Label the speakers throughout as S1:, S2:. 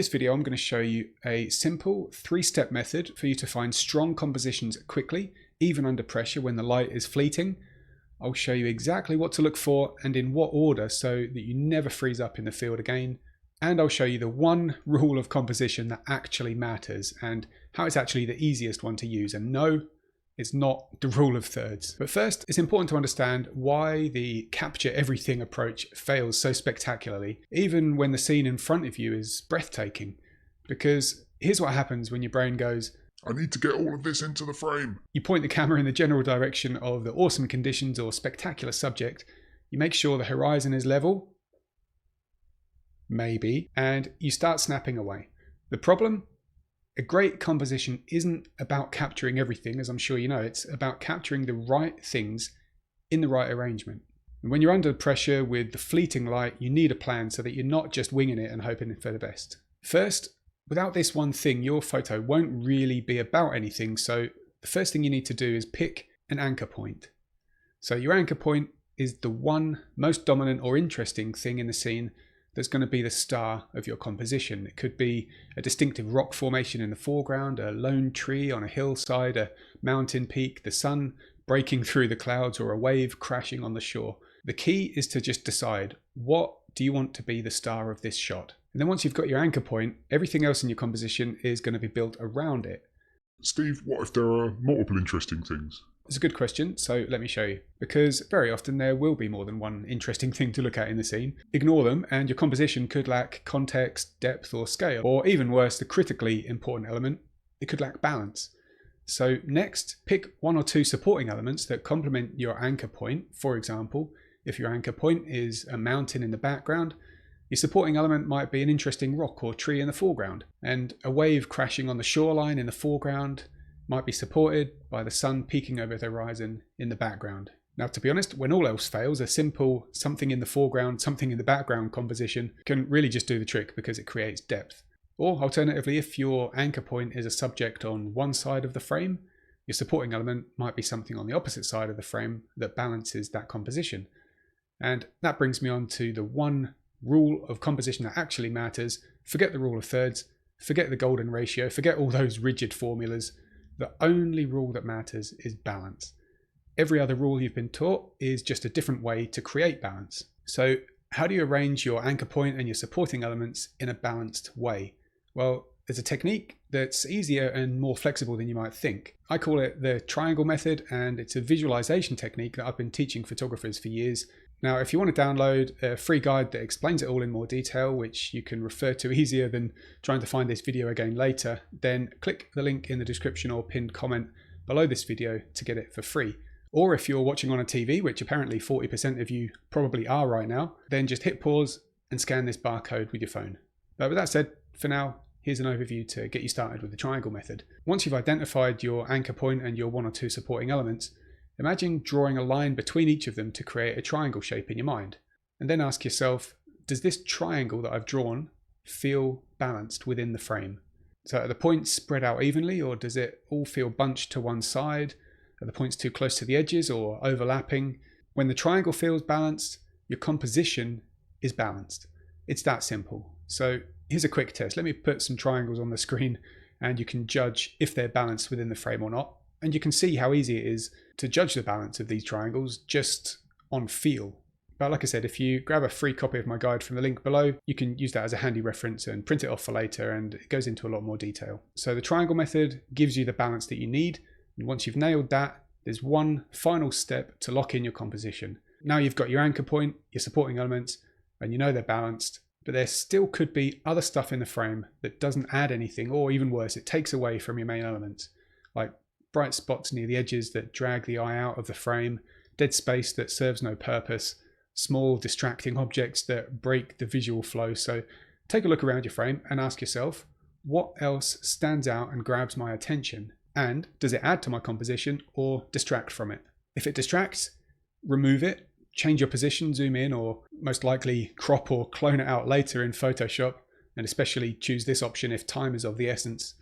S1: In this video, I'm going to show you a simple 3-step method for you to find strong compositions quickly, even under pressure when the light is fleeting. I'll show you exactly what to look for and in what order so that you never freeze up in the field again. And I'll show you the one rule of composition that actually matters and how it's actually the easiest one to use. And no, it's not the rule of thirds. But first, it's important to understand why the capture everything approach fails so spectacularly, even when the scene in front of you is breathtaking. Because here's what happens when your brain goes,
S2: I need to get all of this into the frame.
S1: You point the camera in the general direction of the awesome conditions or spectacular subject. You make sure the horizon is level, maybe, and you start snapping away. The problem? A great composition isn't about capturing everything, as I'm sure you know. It's about capturing the right things in the right arrangement. And when you're under pressure with the fleeting light, you need a plan so that you're not just winging it and hoping for the best. First, without this one thing, your photo won't really be about anything. So the first thing you need to do is pick an anchor point. So your anchor point is the one most dominant or interesting thing in the scene that's going to be the star of your composition. It could be a distinctive rock formation in the foreground, a lone tree on a hillside, a mountain peak, the sun breaking through the clouds, or a wave crashing on the shore. The key is to just decide, what do you want to be the star of this shot? And then once you've got your anchor point, everything else in your composition is going to be built around it.
S2: Steve, what if there are multiple interesting things?
S1: It's a good question, so let me show you. Because very often there will be more than one interesting thing to look at in the scene. Ignore them and your composition could lack context, depth or scale. Or even worse, the critically important element, it could lack balance. So next, pick one or two supporting elements that complement your anchor point. For example, if your anchor point is a mountain in the background, your supporting element might be an interesting rock or tree in the foreground. And a wave crashing on the shoreline in the foreground might be supported by the sun peeking over the horizon in the background. Now, to be honest, when all else fails, a simple something in the foreground, something in the background composition can really just do the trick because it creates depth. Or alternatively, if your anchor point is a subject on one side of the frame, your supporting element might be something on the opposite side of the frame that balances that composition. And that brings me on to the one rule of composition that actually matters. Forget the rule of thirds, forget the golden ratio, forget all those rigid formulas. The only rule that matters is balance. Every other rule you've been taught is just a different way to create balance. So how do you arrange your anchor point and your supporting elements in a balanced way? Well, there's a technique that's easier and more flexible than you might think. I call it the triangle method, and it's a visualization technique that I've been teaching photographers for years. Now, if you want to download a free guide that explains it all in more detail, which you can refer to easier than trying to find this video again later, then click the link in the description or pinned comment below this video to get it for free. Or if you're watching on a TV, which apparently 40% of you probably are right now, then just hit pause and scan this barcode with your phone. But with that said, for now, here's an overview to get you started with the triangle method. Once you've identified your anchor point and your one or two supporting elements, imagine drawing a line between each of them to create a triangle shape in your mind. And then ask yourself, does this triangle that I've drawn feel balanced within the frame? So are the points spread out evenly, or does it all feel bunched to one side? Are the points too close to the edges or overlapping? When the triangle feels balanced, your composition is balanced. It's that simple. So here's a quick test. Let me put some triangles on the screen and you can judge if they're balanced within the frame or not. And you can see how easy it is to judge the balance of these triangles just on feel. But like I said, if you grab a free copy of my guide from the link below, you can use that as a handy reference and print it off for later, and it goes into a lot more detail. So the triangle method gives you the balance that you need. And once you've nailed that, there's one final step to lock in your composition. Now you've got your anchor point, your supporting elements, and you know they're balanced, but there still could be other stuff in the frame that doesn't add anything, or even worse, it takes away from your main elements, like bright spots near the edges that drag the eye out of the frame, dead space that serves no purpose, small distracting objects that break the visual flow. So take a look around your frame and ask yourself, what else stands out and grabs my attention? And does it add to my composition or distract from it? If it distracts, remove it, change your position, zoom in, or most likely crop or clone it out later in Photoshop, and especially choose this option if time is of the essence.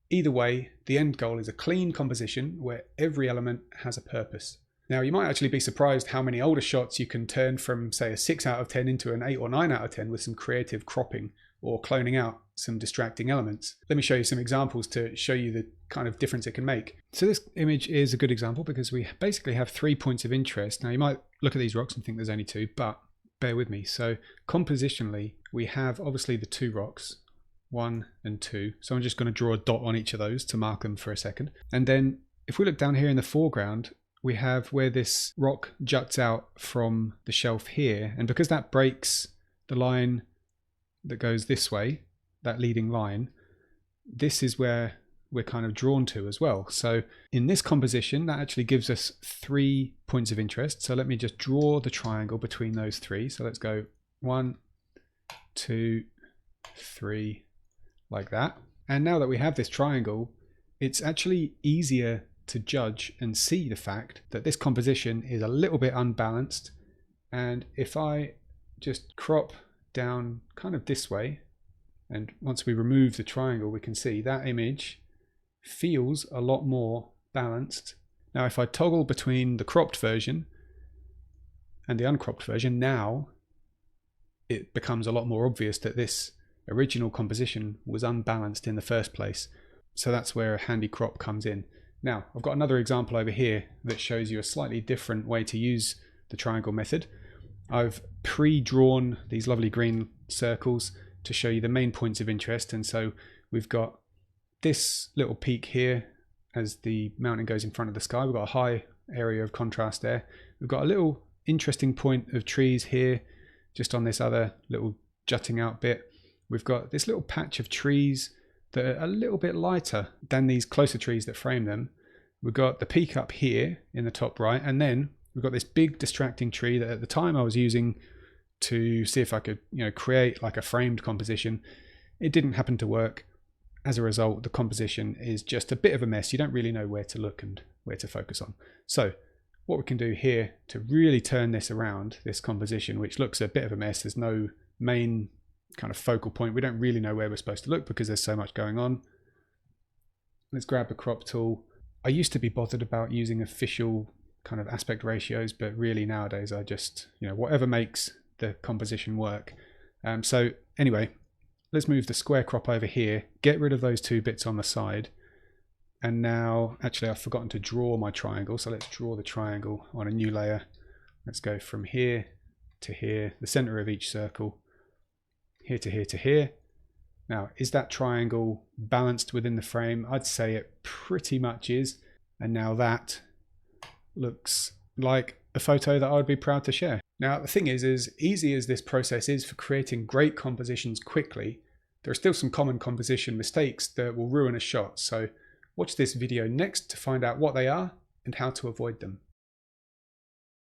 S1: Either way, the end goal is a clean composition where every element has a purpose. Now, you might actually be surprised how many older shots you can turn from, say, a 6 out of 10 into an 8 or 9 out of 10 with some creative cropping or cloning out. some distracting elements. Let me show you some examples to show you the kind of difference it can make. So this image is a good example because we basically have 3 points of interest. Now you might look at these rocks and think there's only 2, but bear with me. So compositionally, we have obviously the 2 rocks, 1 and 2. So I'm just going to draw a dot on each of those to mark them for a second. And then if we look down here in the foreground, we have where this rock juts out from the shelf here. And because that breaks the line that goes this way, that leading line, this is where we're kind of drawn to as well. So in this composition, that actually gives us 3 points of interest. So let me just draw the triangle between those 3. So let's go 1, 2, 3, like that. And now that we have this triangle, it's actually easier to judge and see the fact that this composition is a little bit unbalanced. And if I just crop down kind of this way, and once we remove the triangle, we can see that image feels a lot more balanced. Now if I toggle between the cropped version and the uncropped version, now it becomes a lot more obvious that this original composition was unbalanced in the first place. So that's where a handy crop comes in. Now I've got another example over here that shows you a slightly different way to use the triangle method. I've pre-drawn these lovely green circles to show you the main points of interest. And so we've got this little peak here as the mountain goes in front of the sky. We've got a high area of contrast there. We've got a little interesting point of trees here, just on this other little jutting out bit. We've got this little patch of trees that are a little bit lighter than these closer trees that frame them. We've got the peak up here in the top right, and then we've got this big distracting tree that at the time I was using to see if I could, create like a framed composition. It didn't happen to work. As a result, the composition is just a bit of a mess. You don't really know where to look and where to focus on. So what we can do here to really turn this around, this composition, which looks a bit of a mess, there's no main kind of focal point. We don't really know where we're supposed to look because there's so much going on. Let's grab the crop tool. I used to be bothered about using official kind of aspect ratios, but really nowadays I just, whatever makes the composition work. So anyway, let's move the square crop over here, get rid of those 2 bits on the side. And now, actually I've forgotten to draw my triangle. So let's draw the triangle on a new layer. Let's go from here to here, the center of each circle, here to here to here. Now, is that triangle balanced within the frame? I'd say it pretty much is. And now that looks like a photo that I would be proud to share. Now, the thing is, as easy as this process is for creating great compositions quickly, there are still some common composition mistakes that will ruin a shot. So watch this video next to find out what they are and how to avoid them.